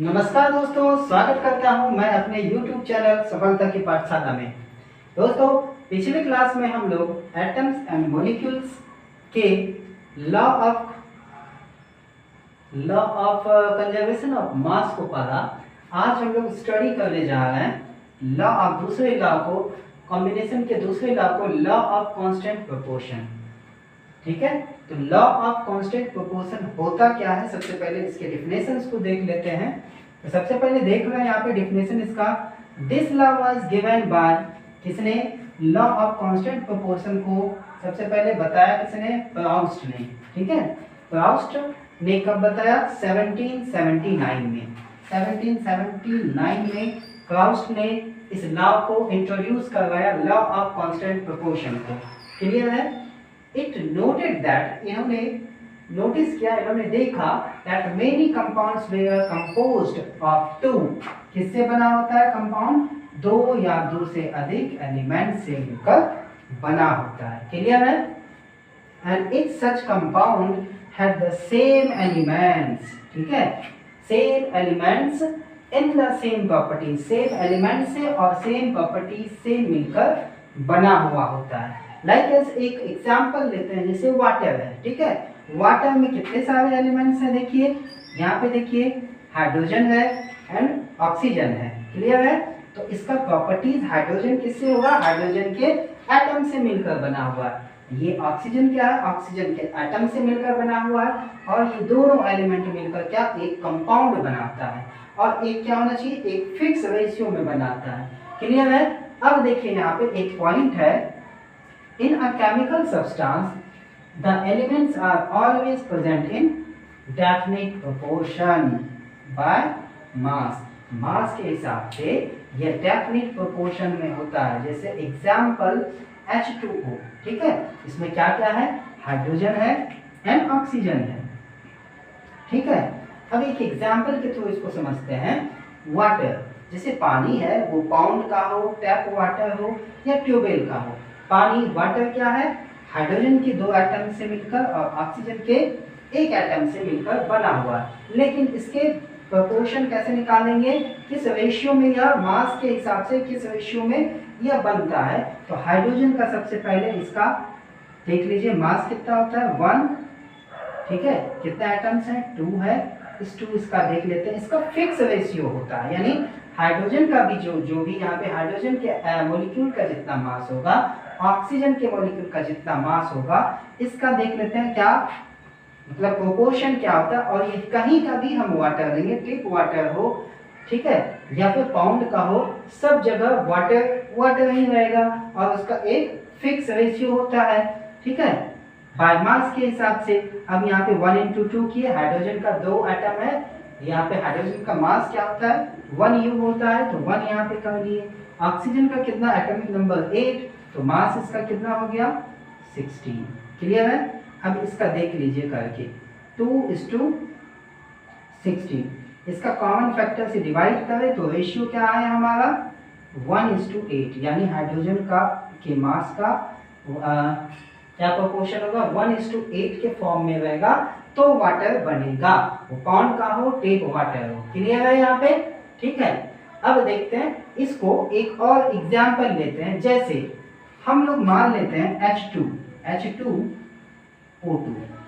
नमस्कार दोस्तों, स्वागत करता हूं मैं अपने YouTube चैनल सफलता की पाठशाला में। दोस्तों, पिछले क्लास में हम लोग एटम्स एंड मॉलिक्यूल्स के law of conservation of mass को पढ़ा। आज हम लोग स्टडी करने जा रहे हैं लॉ ऑफ दूसरे लॉ को, कॉम्बिनेशन के दूसरे लॉ को, लॉ ऑफ कांस्टेंट प्रोपोर्शन। ठीक है, तो लॉ ऑफ कांस्टेंट प्रोपोर्शन होता क्या है, सबसे पहले इसके डिफिनेशंस को देख लेते हैं। तो सबसे पहले देख रहे हैं यहाँ पे डिफिनेशन इसका। This law was given by, किसने? लॉ ऑफ कांस्टेंट प्रोपोर्शन को सबसे पहले बताया किसने? प्राउस्ट ने। ठीक है, प्राउस्ट ने कब बताया? 1779 में। 1779 में प्राउस्ट ने इस लॉ को इंट्रोड्यूस करवाया, लॉ ऑफ कांस्टेंट प्रोपोर्शन को। क्लियर है? इट नोटेड दैट, इन्होंने नोटिस किया, इन्होंने देखा that many compounds were composed of two. किससे बना होता है कंपाउंड? दो या दो से अधिक एलिमेंट से मिलकर बना होता है। क्लियर है? And it such compound had the same elements. ठीक है, same elements in the same property, same element से और सेम प्रॉपर्टी से मिलकर बना हुआ होता है। लाइक एक एग्जांपल लेते हैं, जैसे वाटर है। ठीक है, वाटर में कितने सारे एलिमेंट्स हैं? देखिए यहाँ पे, देखिए हाइड्रोजन है एंड ऑक्सीजन है। क्लियर है? तो इसका प्रॉपर्टीज, हाइड्रोजन किससे होगा? हाइड्रोजन के एटम से मिलकर बना हुआ है। ये ऑक्सीजन क्या है? ऑक्सीजन के एटम से मिलकर बना हुआ है। और ये दोनों एलिमेंट मिलकर क्या? एक कंपाउंड बनाता है। और एक क्या होना चाहिए? एक फिक्स रेशियो में बनाता है। क्लियर है? अब देखिए यहाँ पे एक पॉइंट है, in a chemical substance the elements are always present in definite proportion by mass। मास के हिसाब से यह डेफिनेट प्रोपोर्शन में होता है। जैसे एग्जाम्पल H2O। ठीक है, इसमें क्या क्या है? हाइड्रोजन है एंड ऑक्सीजन है। ठीक है, अब एक एग्जाम्पल के थ्रू इसको समझते हैं। वाटर, जैसे पानी है, वो पाउंड का हो, टैप वाटर हो या ट्यूबवेल का हो। पानी, वाटर क्या है? हाइड्रोजन के दो एटम से मिलकर और ऑक्सीजन के एक एटम से मिलकर बना हुआ है। लेकिन इसके प्रोपोर्शन कैसे निकालेंगे? किस रेशियो में, या मास के हिसाब से किस रेशियो में यह बनता है? तो हाइड्रोजन का सबसे पहले इसका देख लीजिए, मास कितना होता है? 1। ठीक है, कितना एटम्स हैं? 2 है। इस 2 इसका देख लेते हैं, इसका फिक्स रेशियो होता है। यानी हाइड्रोजन का भी जो भी यहाँ पे हाइड्रोजन के मॉलिक्यूल का जितना मास होगा, ऑक्सीजन के मॉलिक्यूल का जितना मास होगा, इसका देख लेते हैं क्या मतलब प्रोपोर्शन क्या होता है। और ये कहीं का भी हम वाटर लेंगे, टिप वाटर हो, ठीक है, या फिर पाउंड का हो, सब जगह वाटर वाटर ही रहेगा और उसका एक फिक्स रेशियो होता है। ठीक है, बाय मास के हिसाब से। अब यहाँ पे 1:2 किए, हाइड्रोजन का 2 एटम है, यहाँ पे हाइड्रोजन का मास क्या होता है? 1U होता है, तो 1 यहाँ पे कर लिए। ऑक्सीजन का कितना? एटॉमिक नंबर 8, तो मास इसका कितना हो गया? 16। क्लियर है? अब इसका देख लीजिए करके, 2:16। इसका कॉमन फैक्टर से डिवाइड करें तो रेशियो क्या आया हमारा? 1:8। यानी हाइड्रोजन का के मास का क्या प्रोपोर्शन होगा? 1:8 के फॉर्म में रहेगा तो वाटर बनेगा। वो पाउंड का हो, टेप वाटर हो। क्लियर है यहाँ पे? ठीक है, अब देखते हैं इसको, एक और एग्जांपल लेते हैं। जैसे हम लोग मान लेते हैं H2O2,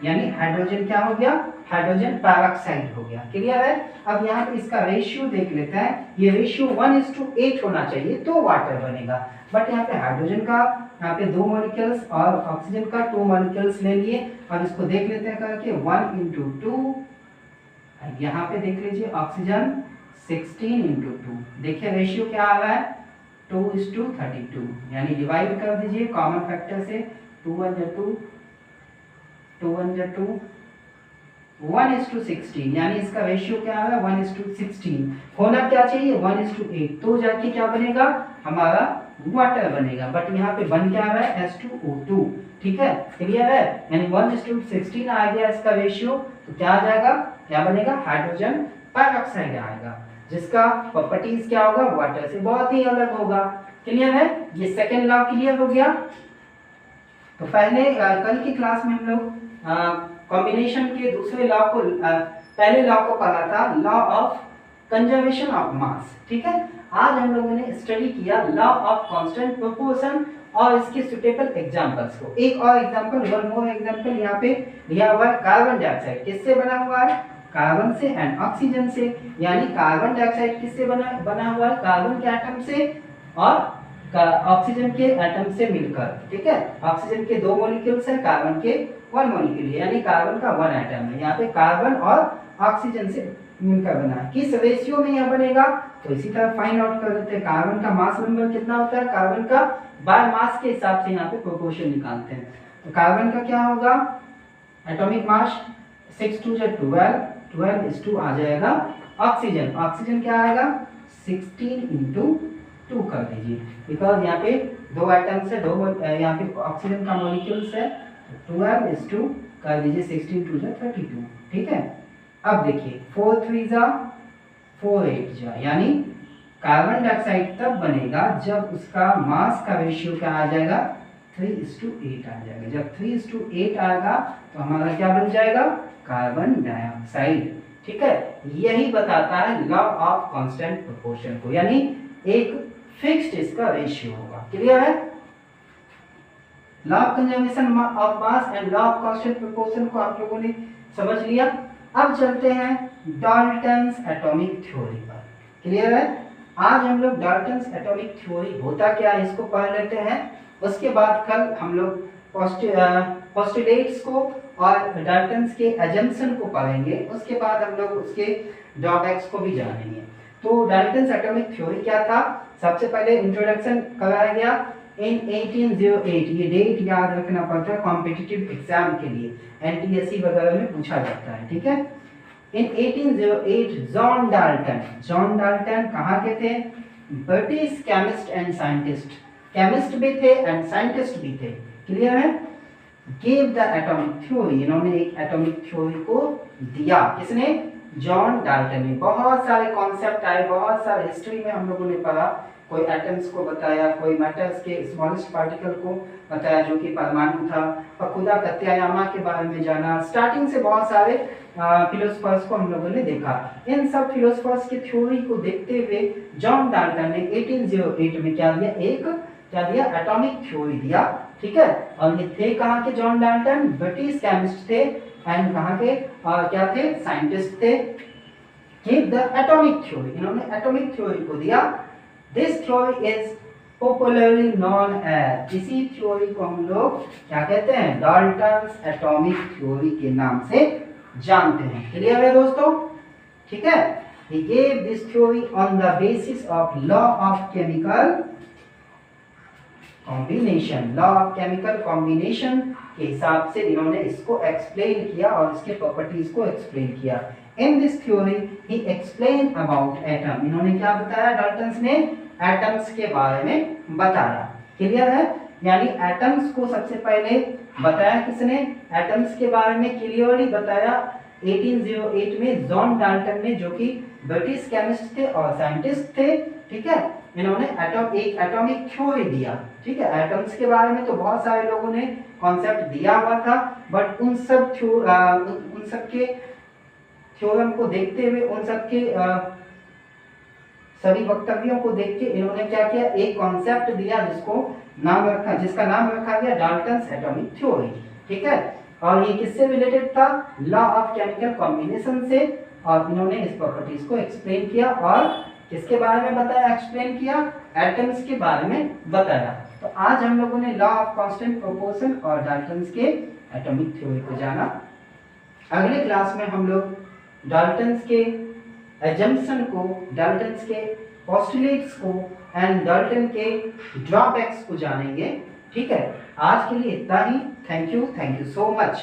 यानी हाइड्रोजन क्या हो गया? हाइड्रोजन पेरोक्साइड हो गया। क्लियर है? अब यहाँ पे इसका रेशियो देख लेते हैं। ये रेशियो 1:8 होना चाहिए तो वाटर बनेगा। बट यहाँ पे हाइड्रोजन का यहाँ पे 2 मॉलिक्यूल्स और ऑक्सीजन का 2 मॉलिक्यूल्स ले लिए। और इसको देख लेते हैं करके, 1:2। यहाँ पे देख लीजिए ऑक्सीजन 16:2। देखिए रेशियो क्या आ रहा है? 2:32। यानी डिवाइड कर दीजिए कॉमन फैक्टर से, 2 1 जा 2, 2 1 जा 2, 1:16। यानी इसका रेशियो क्या आ रहा है? 1:16। होना क्या चाहिए? 1:8। तो जाके क्या बनेगा? हमारा वाटर बनेगा। बट यहाँ पे बन क्या रहा है? H2O2। ठीक है, क्लियर है? यानी 1:16 आ गया इसका रेशियो, तो क्या आ जाएगा? क्या बनेगा? हाइड्रोजन पेरोक्साइड आएगा, जिसका प्रॉपर्टीज क्या होगा? वाटर से बहुत ही अलग होगा। क्लियर है? ये सेकेंड लॉ क्लियर हो गया। तो पहले कल की क्लास में हम लोग कॉम्बिनेशन के दूसरे लॉ को, पहले लॉ को पढ़ा था, law of conservation of mass. ठीक है, आज हम लोगों ने स्टडी किया लॉ ऑफ कांस्टेंट प्रोपोर्शन और इसके सुटेबल एग्जांपल्स को। एक और एग्जांपल, वन मोर एग्जांपल यहाँ पे दिया हुआ है। कार्बन डाइऑक्साइड किससे बना हुआ है? कार्बन से एंड ऑक्सीजन से। यानी कार्बन डाइऑक्साइड किससे बना हुआ है? कार्बन के एटम से और ऑक्सीजन के एटम से मिलकर। ठीक है, ऑक्सीजन के 2 मॉलिक्यूल्स हैं, कार्बन के 1 मॉलिक्यूल है, यानी कार्बन का 1 एटम है। यहाँ पे कार्बन और ऑक्सीजन से मिलकर बना है। किस रेशियो में यह बनेगा? तो इसी तरह फाइंड आउट कर लेते हैं। कार्बन का मास नंबर कितना होता है? कार्बन का बाय मास के हिसाब से यहाँ पे प्रोपोर्शन निकालते हैं। तो कार्बन का क्या होगा? एटॉमिक मास 6 2 12, 12 आ जाएगा। ऑक्सीजन क्या आएगा? 16 × 2 कर दीजिए, बिकॉज यहाँ पे 2 एटम्स है, 2 यहाँ पे ऑक्सीजन का मॉलिक्यूल्स है। 12 कर दीजिए, 16 2 32। ठीक है, अब देखिए 4 3 4 8 यानी कार्बन डाइऑक्साइड तब बनेगा जब उसका मास का रेशियो क्या आ जाएगा? 3:8 आ जाएगा। जब 3:8 आएगा तो हमारा क्या बन जाएगा? Carbon dioxide. ठीक है, यही बताता है लॉ ऑफ कांस्टेंट प्रोपोर्शन को, यानी एक फिक्स्ड इसका रेशियो होगा। क्लियर है? Law of conservation of mass and law of constant proportion को आप लोगों ने समझ लिया। अब चलते हैं डाल्टन्स एटॉमिक थ्योरी पर। क्लियर है? आज हम लोग डाल्टन्स एटॉमिक थ्योरी होता क्या है इसको पढ़ लेते हैं। उसके बाद कल हम लोग पोस्टुलेट्स को और डाल्टन्स के अजम्पशन को पढ़ेंगे। उसके बाद हम लोग उसके ड्रॉबैक्स को भी जानेंगे। तो डाल्टन्स एटॉमिक थ्योरी क्या था? सबसे पहले इंट्रोडक्शन कराया गया इन 1808। ये डेट याद रखना पड़ता है कॉम्पिटिटिव एग्जाम के लिए, एनटीएससी वगैरह में पूछा जाता है। ठीक है, इन 1808 जॉन डाल्टन कहाँ के थे? British chemist and scientist, chemist भी थे एंड साइंटिस्ट भी थे। क्लियर है? गिव द एटॉमिक थ्योरी, इन्होंने एक एटॉमिक थ्योरी को दिया। किसने? जॉन डाल्टन ने। बहुत सारे कॉन्सेप्ट आए, बहुत सारे हिस्ट्री में हम लोगों ने पढ़ा। कोई एटम्स को बताया, कोई मैटर्स के स्मॉलेस्ट पार्टिकल को बताया जो कि परमाणु था, और खुदा प्रत्यायामा के बारे में जाना। स्टार्टिंग से बहुत सारे फिलोसफर्स को हम लोगों ने देखा। इन सब फिलोसफर्स की थ्योरी को देखते हुए जॉन डाल्टन ने 1808 में क्या दिया? एटॉमिक थ्योरी दिया। ठीक है, और ये थे कहाँ के? जॉन डाल्टन ब्रिटिश केमिस्ट थे एंड कहाँ के क्या थे? साइंटिस्ट थे। गिव द एटॉमिक थ्योरी, इन्होंने एटॉमिक थ्योरी को दिया। This theory is popularly known as, इसी थ्योरी को हम लोग क्या कहते हैं? डाल्टन्स एटॉमिक थ्योरी के नाम से जानते हैं। क्लियर है दोस्तों? ठीक है, he gave this theory on the basis of law of chemical combination, law of chemical combination के हिसाब से इन्होंने इसको एक्सप्लेन किया और इसके प्रॉपर्टीज को एक्सप्लेन किया। In this theory he explained about atom, इन्होंने क्या बताया? डाल्टन्स ने एटम्स के बारे में बताया। क्लियर है? यानी एटम्स को सबसे पहले बताया किसने? एटम्स के बारे में क्लियरली बताया 1808 में जॉन डाल्टन ने, जो कि ब्रिटिश केमिस्ट थे और साइंटिस्ट थे। ठीक है, इन्होंने एक एटॉमिक थ्योरी दिया। ठीक है, एटम्स के बारे में तो बहुत सारे लोगों ने कॉन्सेप्ट दिया हुआ था, बट उन सब के थ्योरम को देखते हुए, उन सब के सभी वक्तव्यों को देख के इन्होंने क्या किया? एक कॉन्सेप्ट दिया जिसका नाम रखा गया डाल्टन्स एटॉमिक थ्योरी। ठीक है, और ये किससे रिलेटेड था? लॉ ऑफ केमिकल कॉम्बिनेशन से। और इन्होंने इस प्रॉपर्टीज को एक्सप्लेन किया और किसके बारे में बताया? एक्सप्लेन किया एटम्स के बारे में बताया। तो आज हम लोगों ने लॉ ऑफ कांस्टेंट प्रोपोर्शन और डाल्टन्स के एटॉमिक थ्योरी को जाना। अगले क्लास में हम लोग डाल्टन्स के एजम्पशन को, डाल्टन्स के पोस्टुलेट्स को एंड डाल्टन के ड्रॉबैक्स को जानेंगे। ठीक है, आज के लिए इतना ही। Thank you so much.